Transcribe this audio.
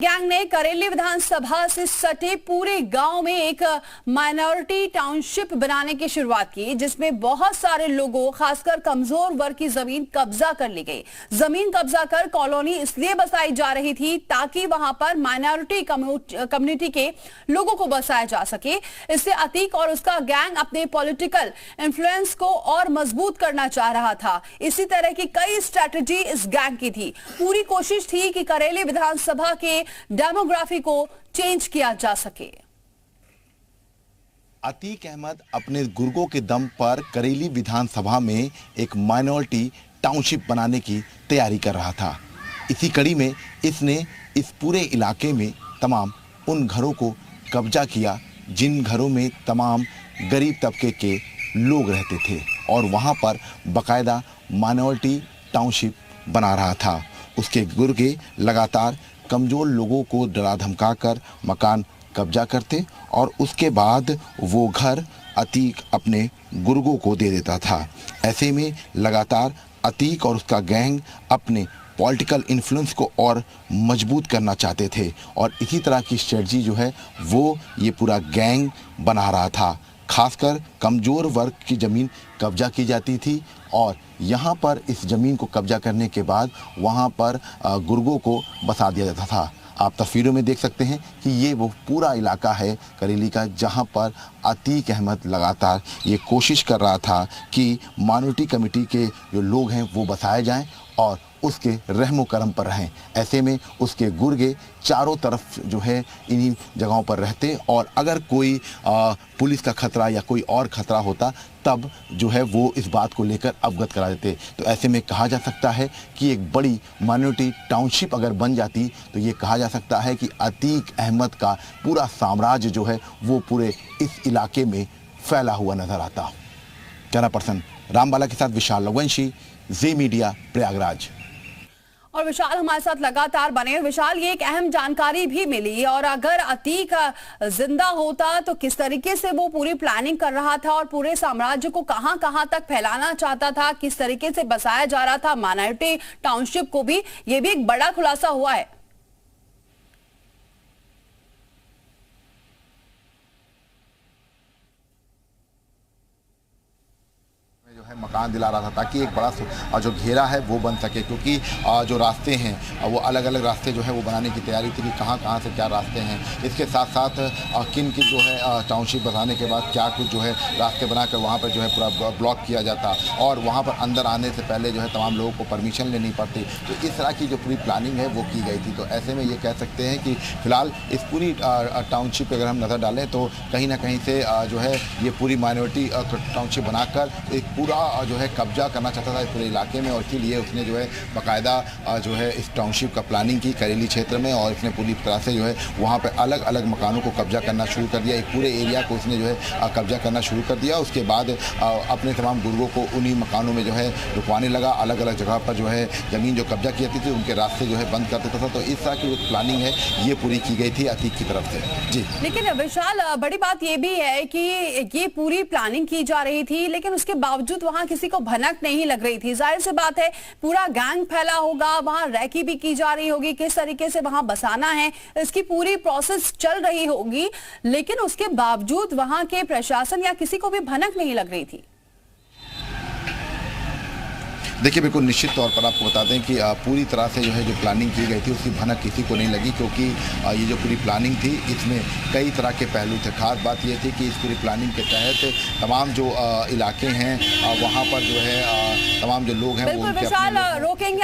Gang ने करेली विधानसभा से सटे पूरे गांव में एक माइनॉरिटी टाउनशिप बनाने की शुरुआत की, जिसमें बहुत सारे लोगों, खासकर कमजोर वर्ग की जमीन कब्जा कर ली गई। जमीन कब्जा कर कॉलोनी इसलिए बसाई जा रही थी ताकि वहां पर माइनॉरिटी कम्युनिटी के लोगों को बसाया जा सके। इससे अतीक और उसका गैंग अपने पॉलिटिकल इन्फ्लुएंस को और मजबूत करना चाह रहा था। इसी तरह की कई स्ट्रैटेजी इस गैंग की थी। पूरी कोशिश थी कि करेली विधानसभा के डेमोग्राफी को चेंज किया जा सके। अतीक अहमद अपने गुर्गों के दम पर करेली विधानसभा में एक माइनॉरिटी टाउनशिप बनाने की तैयारी कर रहा था। इसी कड़ी में इसने इस पूरे इलाके में तमाम उन घरों को कब्जा किया जिन घरों में तमाम गरीब तबके के लोग रहते थे और वहां पर बाकायदा माइनॉरिटी टाउनशिप बना रहा था। उसके गुर्गे लगातार कमज़ोर लोगों को डरा धमका कर मकान कब्जा करते और उसके बाद वो घर अतीक अपने गुर्गों को दे देता था। ऐसे में लगातार अतीक और उसका गैंग अपने पॉलिटिकल इन्फ्लुएंस को और मजबूत करना चाहते थे और इसी तरह की स्ट्रेटजी जो है वो ये पूरा गैंग बना रहा था। खासकर कमज़ोर वर्ग की ज़मीन कब्जा की जाती थी और यहाँ पर इस ज़मीन को कब्जा करने के बाद वहाँ पर गुर्गों को बसा दिया जाता था। आप तस्वीरों में देख सकते हैं कि ये वो पूरा इलाका है करेली का जहाँ पर अतीक अहमद लगातार ये कोशिश कर रहा था कि माइनॉरिटी कमेटी के जो लोग हैं वो बसाए जाएं और उसके रहमो करम पर रहें। ऐसे में उसके गुर्गे चारों तरफ जो है इन्हीं जगहों पर रहते और अगर कोई पुलिस का खतरा या कोई और खतरा होता तब जो है वो इस बात को लेकर अवगत करा देते। तो ऐसे में कहा जा सकता है कि एक बड़ी माइनॉरिटी टाउनशिप अगर बन जाती तो ये कहा जा सकता है कि अतीक अहमद का पूरा साम्राज्य जो है वो पूरे इस इलाके में फैला हुआ नजर आता। कैमरा पर्सन रामबाला के साथ विशाल लघुवंशी, जी मीडिया, प्रयागराज। और विशाल हमारे साथ लगातार बने। विशाल, ये एक अहम जानकारी भी मिली और अगर अतीक जिंदा होता तो किस तरीके से वो पूरी प्लानिंग कर रहा था और पूरे साम्राज्य को कहां तक फैलाना चाहता था, किस तरीके से बसाया जा रहा था माइनॉरिटी टाउनशिप को भी, ये भी एक बड़ा खुलासा हुआ है। जो है मकान दिला रहा था ताकि एक बड़ा जो घेरा है वो बन सके, क्योंकि जो रास्ते हैं वो अलग अलग रास्ते जो है वो बनाने की तैयारी थी कि कहाँ से क्या रास्ते हैं। इसके साथ साथ किन जो है टाउनशिप बनाने के बाद क्या कुछ जो है रास्ते बनाकर वहाँ पर जो है पूरा ब्लॉक किया जाता और वहाँ पर अंदर आने से पहले जो है तमाम लोगों को परमिशन लेनी पड़ती। तो इस तरह की जो पूरी प्लानिंग है वो की गई थी। तो ऐसे में ये कह सकते हैं कि फ़िलहाल इस पूरी टाउनशिप पर अगर हम नज़र डालें तो कहीं ना कहीं से जो है ये पूरी माइनॉरिटी टाउनशिप बनाकर एक पूरा जो है कब्जा करना चाहता था इस पूरे इलाके में और इसीलिए उसने जो है बाकायदा जो है इस टाउनशिप का प्लानिंग की करेली क्षेत्र में और इसने पूरी तरह से जो है वहाँ पे अलग अलग मकानों को कब्जा करना शुरू कर दिया। एक पूरे एरिया को उसने जो है कब्जा करना शुरू कर दिया। उसके बाद अपने तमाम गुर्गों को उन्हीं मकानों में जो है रुकवाने लगा। अलग अलग जगह पर जो है ज़मीन जो कब्जा की जाती थी उनके रास्ते जो है बंद कर देता था। तो इस तरह की जो प्लानिंग है ये पूरी की गई थी अतीक की तरफ से। जी, लेकिन विशाल, बड़ी बात ये भी है कि ये पूरी प्लानिंग की जा रही थी लेकिन उसके बावजूद वहां किसी को भनक नहीं लग रही थी। जाहिर सी बात है पूरा गैंग फैला होगा, वहां रैकी भी की जा रही होगी, किस तरीके से वहां बसाना है इसकी पूरी प्रोसेस चल रही होगी, लेकिन उसके बावजूद वहां के प्रशासन या किसी को भी भनक नहीं लग रही थी। देखिए, बिल्कुल निश्चित तौर पर आपको बता दें कि पूरी तरह से जो है जो प्लानिंग की गई थी उसकी भनक किसी को नहीं लगी, क्योंकि ये जो पूरी प्लानिंग थी इसमें कई तरह के पहलू थे। खास बात ये थी कि इस पूरी प्लानिंग के तहत तमाम जो इलाके हैं वहाँ पर जो है तमाम जो लोग हैं बिल्कुल विशाल, रोकेंगे